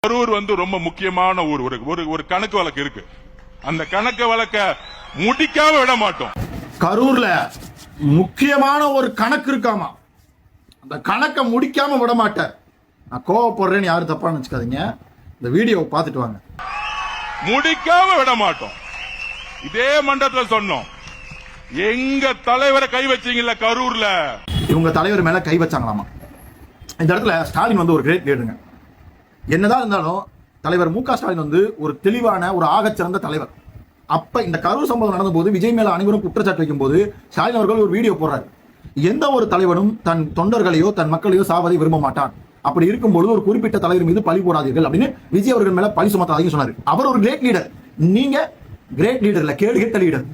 கரூர் ரொம்ப முக்கியமான ஊர். ஒரு கணக்கு வழக்கு இருக்கு. அந்த கணக்கு வழக்க முடிக்காம விட மாட்டோம். கரூர்ல முக்கியமான ஒரு கணக்கு இருக்காமா, அந்த கணக்கை முடிக்காம விட மாட்டார். நான் கோவப்படுறேன்னு யாரும் தப்பா நினைச்சுக்காதீங்க. இந்த வீடியோவை பார்த்துட்டு வாங்க. முடிக்காம விட மாட்டோம். இதே மண்டபத்தில் சொன்னோம். எங்க தலைவரை கை வச்சீங்கல்ல கரூர்ல, இவங்க தலைவர் மேல கை வச்சாங்களாமா. இந்த இடத்துல ஸ்டாலின் ஒரு கிரேட் லீடருங்க. என்னதான் இருந்தாலும் தலைவர் மு க ஸ்டாலின் ஒரு தெளிவான ஒரு ஆகச்சிறந்த தலைவர். அப்ப இந்த கரூர் சம்பவம் நடந்த போது விஜய் மேல அனைவரும் குற்றச்சாட்டு வைக்கும் போது ஸ்டாலின் அவர்கள் ஒரு வீடியோ போடுறாரு. எந்த ஒரு தலைவனும் தன் தொண்டர்களையோ தன் மக்களையோ சாவதை விரும்ப மாட்டான். அப்படி இருக்கும்போது ஒரு குறிப்பிட்ட தலைவர் மீது பழி போடாதீர்கள் அப்படின்னு விஜய் அவர்கள் மேல பழி சுமத்தாதீங்க சொன்னாரு. அவர் ஒரு கிரேட் லீடர், நீங்க கிரேட் லீடர் இல்ல, கேடு கெட்ட லீடர்.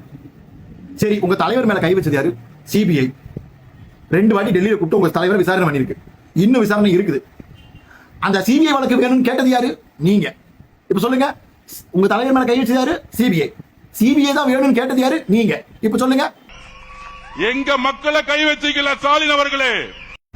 சரி, உங்க தலைவர் மேல கை வச்சது யாரு? சிபிஐ 2 வாட்டி டெல்லியில கூப்பிட்டு உங்க தலைவரை விசாரணை பண்ணிருக்கு. இன்னும் விசாரணை இருக்குது. அந்த சிபிஐ வழக்கு வேணும்னு கேட்டது யாரு? நீங்க. இப்ப சொல்லுங்க, உங்க தலைவர் மேல கை வச்சது யாரு? சிபிஐ. சிபிஐ தான் வேணும்னு கேட்டது யாரு? நீங்க. இப்ப சொல்லுங்க, எங்க மக்களை கை வச்சீங்களா ஸ்டாலின் அவர்களே?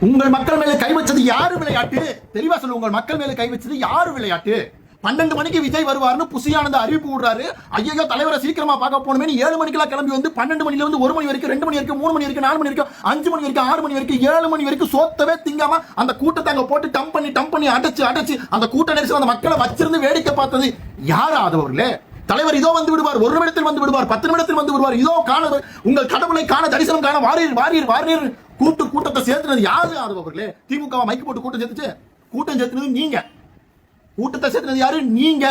உங்கள் மக்கள் மேல கை வச்சது யாரு விளையாட்டு? தெளிவா சொல்லு, உங்கள் மக்கள் மேல கை வச்சது யாரு விளையாட்டு? 12 மணிக்கு விஜய் வருவார்னு புசியானந்த அறிவிப்பு விடுறாரு. ஐயோ தலைவரை சீக்கிரமா பார்க்க போகணுமே 7 மணிக்கெல்லாம் கிளம்பி 12 மணில 1 மணி வரைக்கும், 2 மணி வரைக்கும், 3 மணி வரைக்கும், 4 மணி வரைக்கும், 5 மணி வரைக்கும், 6 மணி வரைக்கும், 7 மணி வரைக்கும் சோத்தவே திங்காம அந்த கூட்டத்தை அங்க போட்டு டம்ப் பண்ணி அடைச்சு அந்த கூட்ட நெரிசல் அந்த மக்களை வச்சிருந்து வேடிக்கை பார்த்தது யாரு? ஆதவர்களே, தலைவர் இதோ வந்து விடுவார், 1 நிமிடத்தில் வந்து விடுவார், 10 நிமிடத்தில் வந்து விடுவார், இதோ காண உங்கள் கடவுளை காண தரிசனம் காண வாரீர் கூட்டத்தை சேர்த்துனது யாரு? ஆதவர்களே, திமுக மைக்கு போட்டு கூட்டம் சேர்த்துனது நீங்க. கூட்டத்தை சேர்த்துனது யாரு? நீங்க.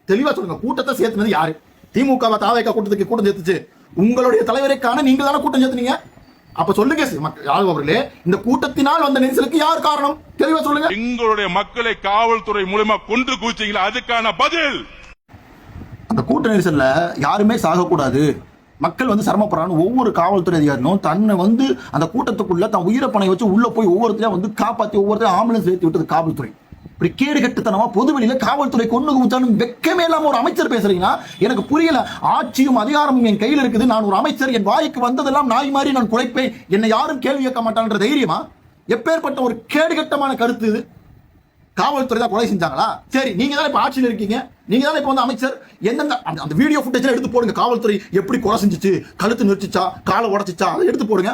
தெளிவா சொல்லுங்க, கூட்டத்தை சேர்த்துனது யாரு? திமுக தாவேக கூட்டம் சேர்த்துச்சு. உங்களுடைய தலைவரை காண நீங்க தானே கூட்டம் சேர்த்துனீங்க. அப்ப சொல்லுங்க அவர்களே, இந்த கூட்டத்தினால் வந்த நெரிசலுக்கு யார் காரணம்? தெளிவா சொல்லுங்க. எங்களுடைய மக்களை காவல்துறை மூலமா கொன்று குவிச்சீங்களா, அதுக்கான பதில். அந்த கூட்ட நெரிசல்ல யாருமே சாகக்கூடாது, மக்கள் சிரமப்படுறான்னு ஒவ்வொரு காவல்துறை அதிகாரியும் தன்னை அந்த கூட்டத்துக்குள்ள தன் உயிரை பணை வச்சு உள்ள போய் ஒவ்வொருத்தரையும் காப்பாற்றி ஒவ்வொருத்தரையும் ஆம்புலன்ஸ் ஏற்றி விட்டது காவல்துறை. இப்படி கேடு கட்டுத்தனமா பொதுவெளியில காவல்துறை கொண்டு குவிச்சாலும் வெக்கமே இல்லாம ஒரு அமைச்சர் பேசுறீங்கன்னா எனக்கு புரியல. ஆட்சியும் அதிகாரமும் என் கையில் இருக்குது, நான் ஒரு அமைச்சர், என் வாய்க்கு வந்ததெல்லாம் நாய் மாதிரி நான் குறைப்பேன், என்னை யாரும் கேள்வி கேட்க மாட்டான்ற தைரியமா? எப்பேற்பட்ட ஒரு கேடுகட்டமான கருத்து இது? காவல்துறை தான் கொலை செஞ்சாங்களா? சரி, நீங்க தான் இப்ப ஆட்சியில் இருக்கீங்க, நீங்க தான் இப்ப அமைச்சர். எந்தெந்த அந்த வீடியோ ஃபுட்டேஜ் எடுத்து போடுங்க. காவல்துறை எப்படி கொலை செஞ்சுச்சு, கழுத்து நிறுத்திச்சா, காலை உடச்சிச்சா, அதை எடுத்து போடுங்க.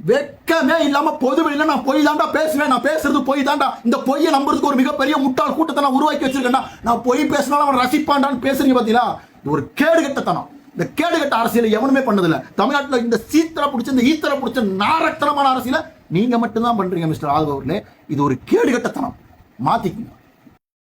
வெக்கமே இல்லாம பொதுவெளியில நான் பொய் தாண்டா பேசுவேன், நான் பேசுறது பொய் தாண்டா, இந்த பொய்யை நம்புறதுக்கு ஒரு மிகப்பெரிய முட்டாள் கூட்டத்தை நான் உருவாக்கி வச்சிருக்கேன்டா, நான் பொய் பேசினாலும் அவன் ரசிப்பான்டான்னு பேசுறீங்க பாத்தீங்களா? இது ஒரு கேடுகட்டத்தனம். இந்த கேடுகட்ட அரசியல் எவனுமே பண்ணதில்லை தமிழ்நாட்டில். இந்த ஈத்தரை பிடிச்ச நாரத்தனமான அரசியல நீங்க மட்டும்தான் பண்றீங்க மிஸ்டர் ஆதவர்களே. இது ஒரு கேடுகட்டத்தனம், மாத்திக்கணும்.